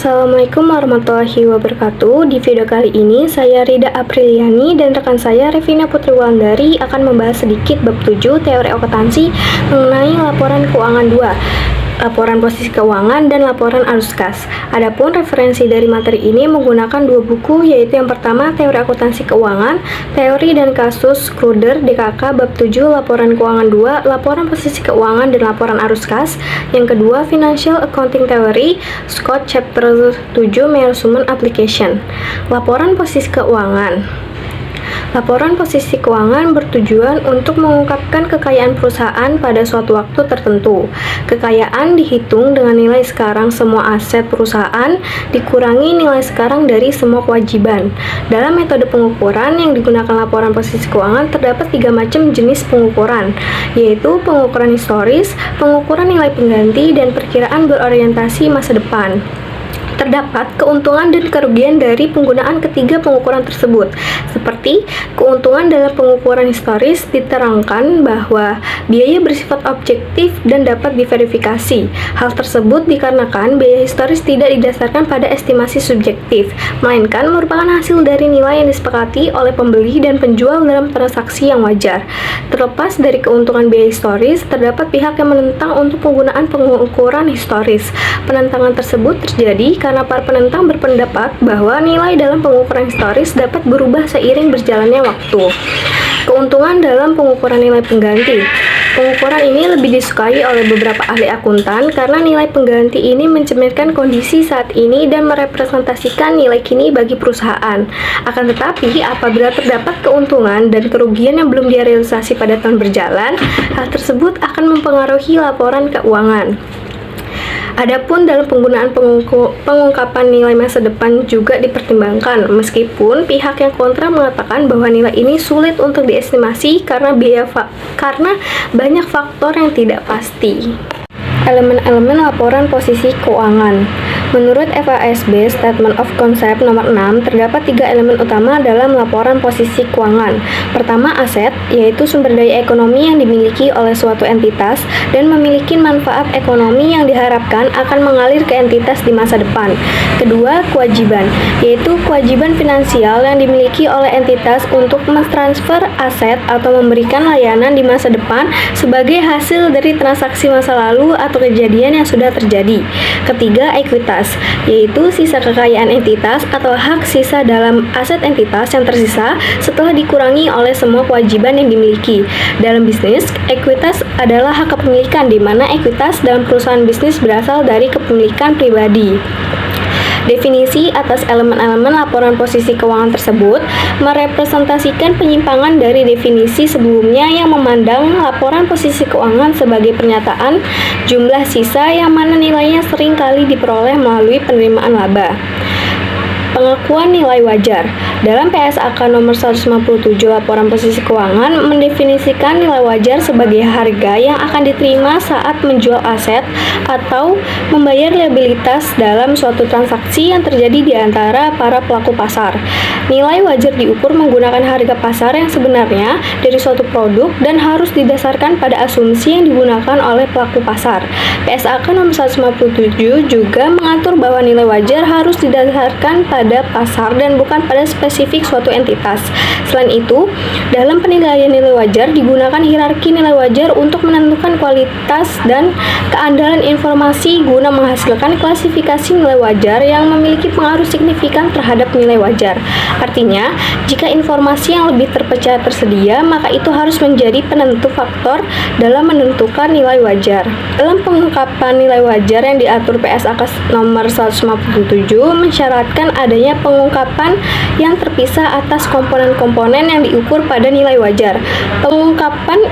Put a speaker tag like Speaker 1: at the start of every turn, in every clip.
Speaker 1: Assalamualaikum warahmatullahi wabarakatuh. Di video kali ini saya Rida Apriliani dan rekan saya Revina Putri Wulandari akan membahas sedikit bab 7 teori akuntansi mengenai laporan keuangan 2, laporan posisi keuangan dan laporan arus kas. Adapun referensi dari materi ini menggunakan dua buku, yaitu yang pertama Teori Akuntansi Keuangan, Teori dan Kasus Kruder DKK bab 7 Laporan Keuangan 2, Laporan Posisi Keuangan dan Laporan Arus Kas. Yang kedua Financial Accounting Theory, Scott Chapter 7 Measurement Application. Laporan Posisi Keuangan. Laporan posisi keuangan bertujuan untuk mengungkapkan kekayaan perusahaan pada suatu waktu tertentu. Kekayaan dihitung dengan nilai sekarang semua aset perusahaan dikurangi nilai sekarang dari semua kewajiban. Dalam metode pengukuran yang digunakan laporan posisi keuangan terdapat 3 macam jenis pengukuran, yaitu pengukuran historis, pengukuran nilai pengganti, dan perkiraan berorientasi masa depan. Terdapat keuntungan dan kerugian dari penggunaan ketiga pengukuran tersebut. Seperti keuntungan dalam pengukuran historis diterangkan bahwa biaya bersifat objektif dan dapat diverifikasi. Hal tersebut dikarenakan biaya historis tidak didasarkan pada estimasi subjektif, melainkan merupakan hasil dari nilai yang disepakati oleh pembeli dan penjual dalam transaksi yang wajar. Terlepas dari keuntungan biaya historis, terdapat pihak yang menentang untuk penggunaan pengukuran historis. Penentangan tersebut terjadi karena para penentang berpendapat bahwa nilai dalam pengukuran historis dapat berubah seiring berjalannya waktu. Keuntungan dalam pengukuran nilai pengganti. Pengukuran ini lebih disukai oleh beberapa ahli akuntan karena nilai pengganti ini mencerminkan kondisi saat ini dan merepresentasikan nilai kini bagi perusahaan. Akan tetapi, apabila terdapat keuntungan dan kerugian yang belum direalisasi pada tahun berjalan, hal tersebut akan mempengaruhi laporan keuangan. Adapun dalam penggunaan pengungkapan nilai masa depan juga dipertimbangkan, meskipun pihak yang kontra mengatakan bahwa nilai ini sulit untuk diestimasi karena banyak faktor yang tidak pasti. Elemen-elemen laporan posisi keuangan. Menurut FASB Statement of Concept nomor 6, terdapat 3 elemen utama dalam laporan posisi keuangan. Pertama, aset, yaitu sumber daya ekonomi yang dimiliki oleh suatu entitas dan memiliki manfaat ekonomi yang diharapkan akan mengalir ke entitas di masa depan. Kedua, kewajiban, yaitu kewajiban finansial yang dimiliki oleh entitas untuk mentransfer aset atau memberikan layanan di masa depan sebagai hasil dari transaksi masa lalu atau kejadian yang sudah terjadi. Ketiga, ekuitas, yaitu sisa kekayaan entitas atau hak sisa dalam aset entitas yang tersisa setelah dikurangi oleh semua kewajiban yang dimiliki. Dalam bisnis, ekuitas adalah hak kepemilikan, di mana ekuitas dalam perusahaan bisnis berasal dari kepemilikan pribadi. Definisi atas elemen-elemen laporan posisi keuangan tersebut merepresentasikan penyimpangan dari definisi sebelumnya yang memandang laporan posisi keuangan sebagai pernyataan jumlah sisa yang mana nilainya sering kali diperoleh melalui penerimaan laba. Pengakuan nilai wajar. Dalam PSAK nomor 157 laporan posisi keuangan mendefinisikan nilai wajar sebagai harga yang akan diterima saat menjual aset atau membayar liabilitas dalam suatu transaksi yang terjadi di antara para pelaku pasar. Nilai wajar diukur menggunakan harga pasar yang sebenarnya dari suatu produk dan harus didasarkan pada asumsi yang digunakan oleh pelaku pasar. PSAK nomor 157 juga mengatur bahwa nilai wajar harus didasarkan pada pasar dan bukan pada spesifik suatu entitas. Selain itu, dalam penilaian nilai wajar digunakan hierarki nilai wajar untuk menentukan kualitas dan keandalan informasi guna menghasilkan klasifikasi nilai wajar yang memiliki pengaruh signifikan terhadap nilai wajar. Artinya, jika informasi yang lebih terpercaya tersedia, maka itu harus menjadi penentu faktor dalam menentukan nilai wajar. Dalam pengungkapan nilai wajar yang diatur PSAK nomor 157 mensyaratkan adanya pengungkapan yang terpisah atas komponen-komponen yang diukur pada nilai wajar. Pengungkapan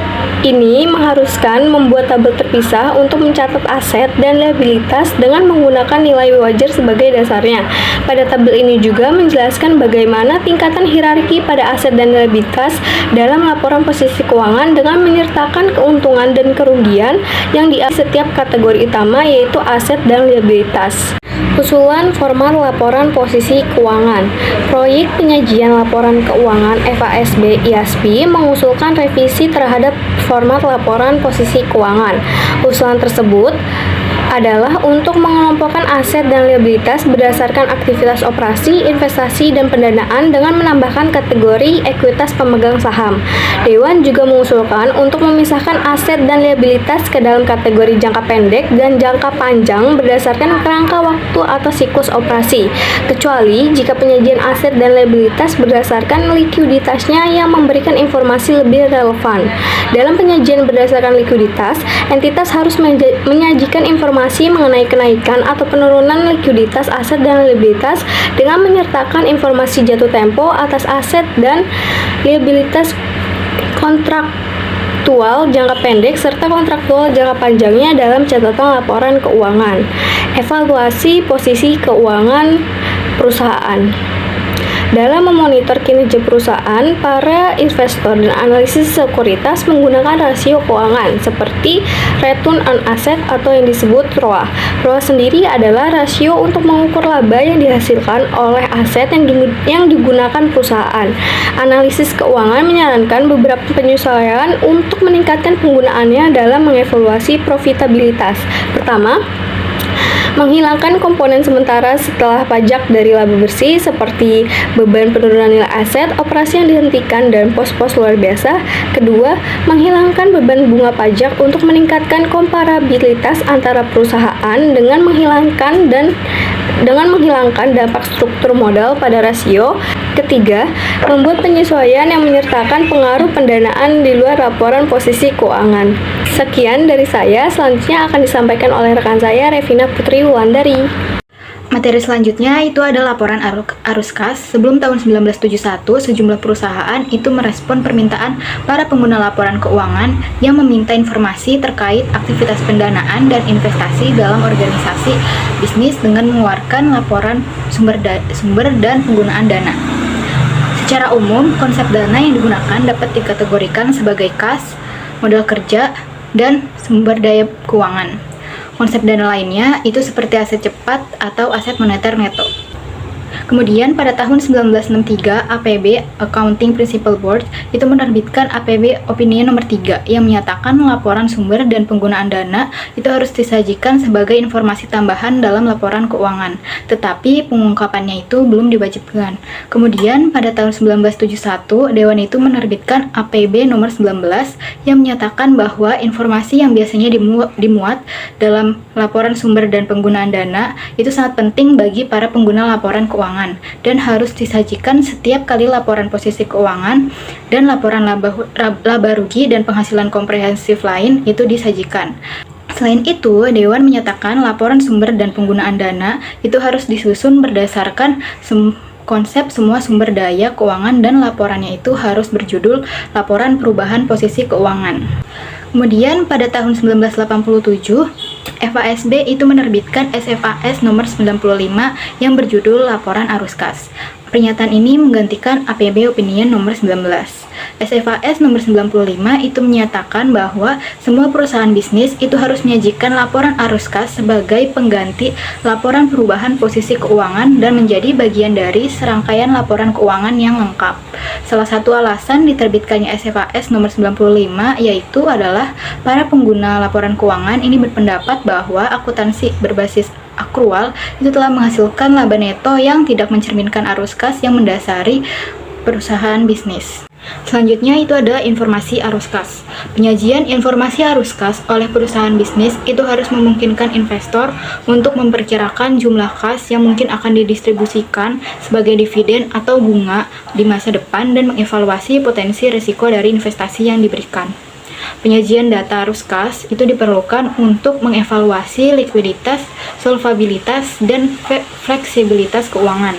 Speaker 1: ini mengharuskan membuat tabel terpisah untuk mencatat aset dan liabilitas dengan menggunakan nilai wajar sebagai dasarnya. Pada tabel ini juga menjelaskan bagaimana tingkatan hierarki pada aset dan liabilitas dalam laporan posisi keuangan dengan menyertakan keuntungan dan kerugian yang di setiap kategori utama, yaitu aset dan liabilitas. Usulan format laporan posisi keuangan. Proyek penyajian laporan keuangan FASB IASB mengusulkan revisi terhadap format laporan posisi keuangan. Usulan tersebut adalah untuk mengelompokkan aset dan liabilitas berdasarkan aktivitas operasi, investasi, dan pendanaan dengan menambahkan kategori ekuitas pemegang saham. Dewan juga mengusulkan untuk memisahkan aset dan liabilitas ke dalam kategori jangka pendek dan jangka panjang berdasarkan kerangka waktu atau siklus operasi, kecuali jika penyajian aset dan liabilitas berdasarkan likuiditasnya yang memberikan informasi lebih relevan. Dalam penyajian berdasarkan likuiditas, entitas harus menyajikan informasi mengenai kenaikan atau penurunan likuiditas aset dan liabilitas dengan menyertakan informasi jatuh tempo atas aset dan liabilitas kontraktual jangka pendek serta kontraktual jangka panjangnya dalam catatan laporan keuangan. Evaluasi posisi keuangan perusahaan. Dalam memonitor kinerja perusahaan, para investor dan analisis sekuritas menggunakan rasio keuangan seperti return on asset atau yang disebut ROA. ROA sendiri adalah rasio untuk mengukur laba yang dihasilkan oleh aset yang digunakan perusahaan. Analisis keuangan menyarankan beberapa penyesuaian untuk meningkatkan penggunaannya dalam mengevaluasi profitabilitas. Pertama, menghilangkan komponen sementara setelah pajak dari laba bersih seperti beban penurunan nilai aset, operasi yang dihentikan, dan pos-pos luar biasa. Kedua, menghilangkan beban bunga pajak untuk meningkatkan komparabilitas antara perusahaan dengan menghilangkan dampak struktur modal pada rasio. Ketiga, membuat penyesuaian yang menyertakan pengaruh pendanaan di luar laporan posisi keuangan. Sekian dari saya, selanjutnya akan disampaikan oleh rekan saya, Revina Putri Wulandari.
Speaker 2: Materi selanjutnya itu ada laporan arus kas. Sebelum tahun 1971, sejumlah perusahaan itu merespon permintaan para pengguna laporan keuangan yang meminta informasi terkait aktivitas pendanaan dan investasi dalam organisasi bisnis dengan mengeluarkan laporan sumber dan penggunaan dana. Secara umum, konsep dana yang digunakan dapat dikategorikan sebagai kas, modal kerja, dan sumber daya keuangan. Konsep dana lainnya itu seperti aset cepat atau aset moneter neto. Kemudian pada tahun 1963, APB Accounting Principle Board itu menerbitkan APB Opinion nomor 3 yang menyatakan laporan sumber dan penggunaan dana itu harus disajikan sebagai informasi tambahan dalam laporan keuangan, tetapi pengungkapannya itu belum diwajibkan. Kemudian pada tahun 1971, Dewan itu menerbitkan APB nomor 19 yang menyatakan bahwa informasi yang biasanya dimuat dalam laporan sumber dan penggunaan dana itu sangat penting bagi para pengguna laporan keuangan dan harus disajikan setiap kali laporan posisi keuangan dan laporan laba rugi dan penghasilan komprehensif lain itu disajikan. Selain itu, Dewan menyatakan laporan sumber dan penggunaan dana itu harus disusun berdasarkan konsep semua sumber daya keuangan dan laporannya itu harus berjudul Laporan Perubahan Posisi Keuangan. Kemudian pada tahun 1987, FASB itu menerbitkan SFAS nomor 95 yang berjudul Laporan Arus Kas. Pernyataan ini menggantikan APB Opinion nomor 19. SFAS nomor 95 itu menyatakan bahwa semua perusahaan bisnis itu harus menyajikan laporan arus kas sebagai pengganti laporan perubahan posisi keuangan dan menjadi bagian dari serangkaian laporan keuangan yang lengkap. Salah satu alasan diterbitkannya SFAS nomor 95 yaitu adalah para pengguna laporan keuangan ini berpendapat bahwa akuntansi berbasis akrual itu telah menghasilkan laba neto yang tidak mencerminkan arus kas yang mendasari perusahaan bisnis. Selanjutnya itu ada informasi arus kas. Penyajian informasi arus kas oleh perusahaan bisnis itu harus memungkinkan investor untuk memperkirakan jumlah kas yang mungkin akan didistribusikan sebagai dividen atau bunga di masa depan dan mengevaluasi potensi risiko dari investasi yang diberikan. Penyajian data arus kas itu diperlukan untuk mengevaluasi likuiditas, solvabilitas, dan fleksibilitas keuangan.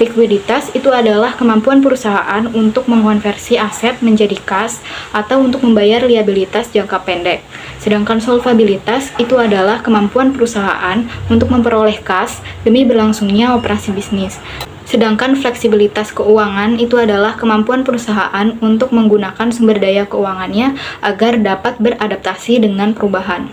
Speaker 2: Likuiditas itu adalah kemampuan perusahaan untuk mengkonversi aset menjadi kas atau untuk membayar liabilitas jangka pendek. Sedangkan solvabilitas itu adalah kemampuan perusahaan untuk memperoleh kas demi berlangsungnya operasi bisnis. Sedangkan fleksibilitas keuangan itu adalah kemampuan perusahaan untuk menggunakan sumber daya keuangannya agar dapat beradaptasi dengan perubahan.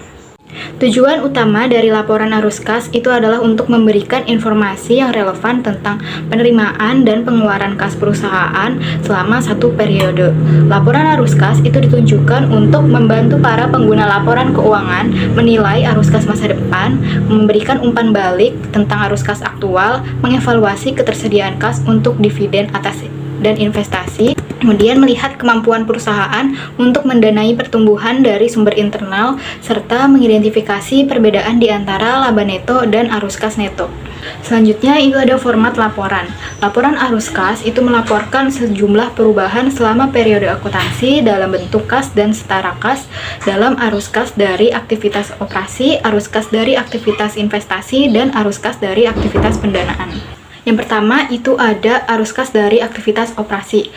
Speaker 2: Tujuan utama dari laporan arus kas itu adalah untuk memberikan informasi yang relevan tentang penerimaan dan pengeluaran kas perusahaan selama satu periode. Laporan arus kas itu ditunjukkan untuk membantu para pengguna laporan keuangan menilai arus kas masa depan, memberikan umpan balik tentang arus kas aktual, mengevaluasi ketersediaan kas untuk dividen atas dan investasi, kemudian melihat kemampuan perusahaan untuk mendanai pertumbuhan dari sumber internal, serta mengidentifikasi perbedaan di antara laba neto dan arus kas neto. Selanjutnya itu ada format laporan. Laporan arus kas itu melaporkan sejumlah perubahan selama periode akuntansi dalam bentuk kas dan setara kas dalam arus kas dari aktivitas operasi, arus kas dari aktivitas investasi, dan arus kas dari aktivitas pendanaan. Yang pertama itu ada arus kas dari aktivitas operasi.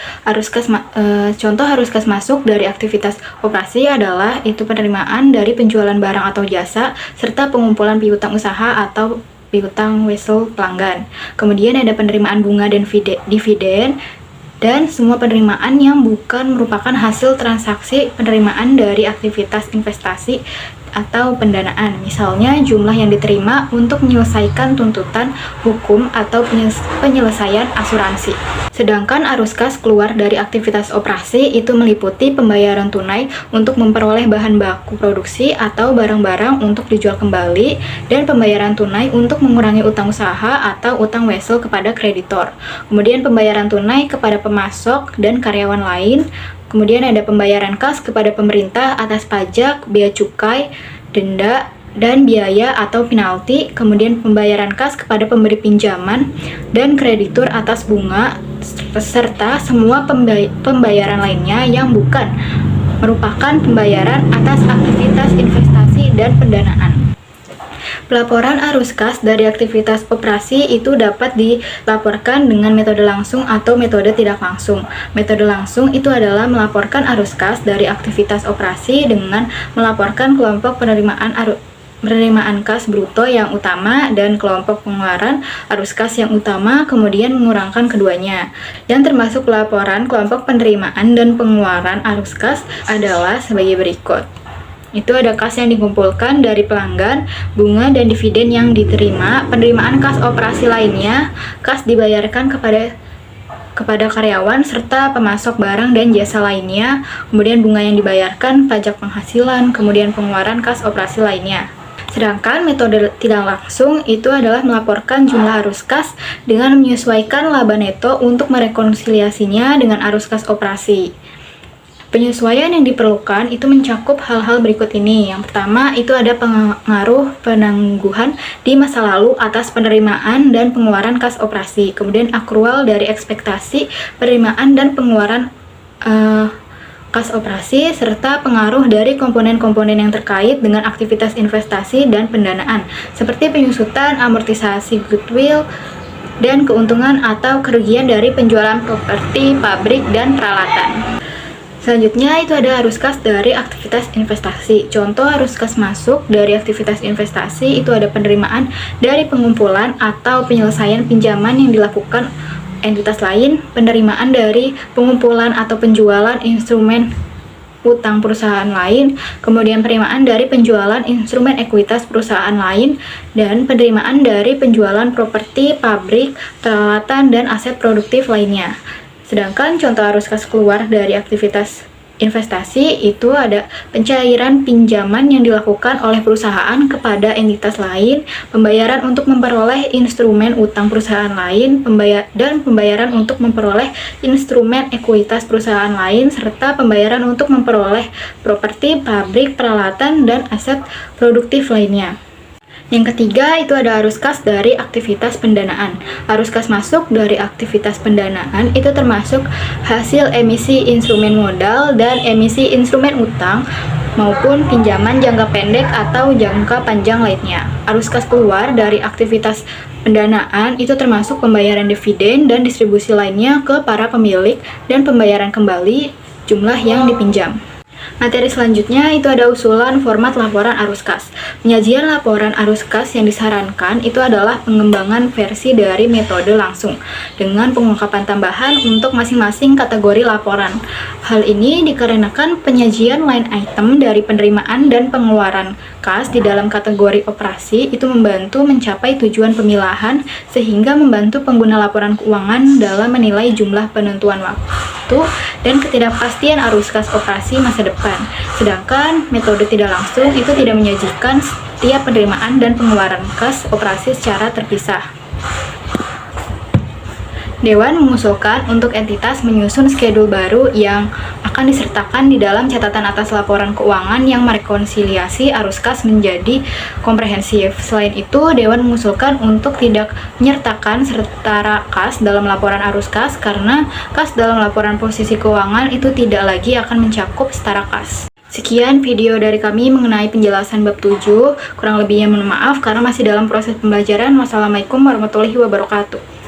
Speaker 2: Contoh arus kas masuk dari aktivitas operasi adalah itu penerimaan dari penjualan barang atau jasa serta pengumpulan piutang usaha atau piutang wesel pelanggan. Kemudian ada penerimaan bunga dan dividen dan semua penerimaan yang bukan merupakan hasil transaksi penerimaan dari aktivitas investasi atau pendanaan, misalnya jumlah yang diterima untuk menyelesaikan tuntutan hukum atau penyelesaian asuransi. Sedangkan arus kas keluar dari aktivitas operasi itu meliputi pembayaran tunai untuk memperoleh bahan baku produksi atau barang-barang untuk dijual kembali, dan pembayaran tunai untuk mengurangi utang usaha atau utang wesel kepada kreditor. Kemudian pembayaran tunai kepada pemasok dan karyawan lain. Kemudian ada pembayaran kas kepada pemerintah atas pajak, bea cukai, denda, dan biaya atau penalti. Kemudian pembayaran kas kepada pemberi pinjaman dan kreditur atas bunga, serta semua pembayaran lainnya yang bukan merupakan pembayaran atas aktivitas investasi dan pendanaan. Pelaporan arus kas dari aktivitas operasi itu dapat dilaporkan dengan metode langsung atau metode tidak langsung. Metode langsung itu adalah melaporkan arus kas dari aktivitas operasi dengan melaporkan kelompok penerimaan kas bruto yang utama dan kelompok pengeluaran arus kas yang utama, kemudian mengurangkan keduanya. Yang termasuk laporan kelompok penerimaan dan pengeluaran arus kas adalah sebagai berikut. Itu ada kas yang dikumpulkan dari pelanggan, bunga dan dividen yang diterima, penerimaan kas operasi lainnya, kas dibayarkan kepada karyawan serta pemasok barang dan jasa lainnya, kemudian bunga yang dibayarkan, pajak penghasilan, kemudian pengeluaran kas operasi lainnya. Sedangkan metode tidak langsung itu adalah melaporkan jumlah arus kas dengan menyesuaikan laba neto untuk merekonsiliasinya dengan arus kas operasi. Penyesuaian yang diperlukan itu mencakup hal-hal berikut ini. Yang pertama itu ada pengaruh penangguhan di masa lalu atas penerimaan dan pengeluaran kas operasi. Kemudian akrual dari ekspektasi penerimaan dan pengeluaran kas operasi, serta pengaruh dari komponen-komponen yang terkait dengan aktivitas investasi dan pendanaan, seperti penyusutan, amortisasi goodwill, dan keuntungan atau kerugian dari penjualan properti, pabrik, dan peralatan. Selanjutnya itu ada arus kas dari aktivitas investasi. Contoh arus kas masuk dari aktivitas investasi itu ada penerimaan dari pengumpulan atau penyelesaian pinjaman yang dilakukan entitas lain, penerimaan dari pengumpulan atau penjualan instrumen utang perusahaan lain, kemudian penerimaan dari penjualan instrumen ekuitas perusahaan lain, dan penerimaan dari penjualan properti, pabrik, peralatan, dan aset produktif lainnya. Sedangkan contoh arus kas keluar dari aktivitas investasi itu ada pencairan pinjaman yang dilakukan oleh perusahaan kepada entitas lain, pembayaran untuk memperoleh instrumen utang perusahaan lain, dan pembayaran untuk memperoleh instrumen ekuitas perusahaan lain, serta pembayaran untuk memperoleh properti, pabrik, peralatan, dan aset produktif lainnya. Yang ketiga itu ada arus kas dari aktivitas pendanaan. Arus kas masuk dari aktivitas pendanaan itu termasuk hasil emisi instrumen modal dan emisi instrumen utang maupun pinjaman jangka pendek atau jangka panjang lainnya. Arus kas keluar dari aktivitas pendanaan itu termasuk pembayaran dividen dan distribusi lainnya ke para pemilik dan pembayaran kembali jumlah yang dipinjam. Materi selanjutnya itu ada usulan format laporan arus kas. Penyajian laporan arus kas yang disarankan itu adalah pengembangan versi dari metode langsung dengan pengungkapan tambahan untuk masing-masing kategori laporan. Hal ini dikarenakan penyajian line item dari penerimaan dan pengeluaran kas di dalam kategori operasi itu membantu mencapai tujuan pemilahan sehingga membantu pengguna laporan keuangan dalam menilai jumlah penentuan waktu dan ketidakpastian arus kas operasi masa depan. Sedangkan metode tidak langsung itu tidak menyajikan setiap penerimaan dan pengeluaran kas operasi secara terpisah. Dewan mengusulkan untuk entitas menyusun schedule baru yang akan disertakan di dalam catatan atas laporan keuangan yang merekonsiliasi arus kas menjadi komprehensif. Selain itu, Dewan mengusulkan untuk tidak menyertakan setara kas dalam laporan arus kas karena kas dalam laporan posisi keuangan itu tidak lagi akan mencakup setara kas. Sekian video dari kami mengenai penjelasan bab 7. Kurang lebihnya mohon maaf karena masih dalam proses pembelajaran. Wassalamualaikum warahmatullahi wabarakatuh.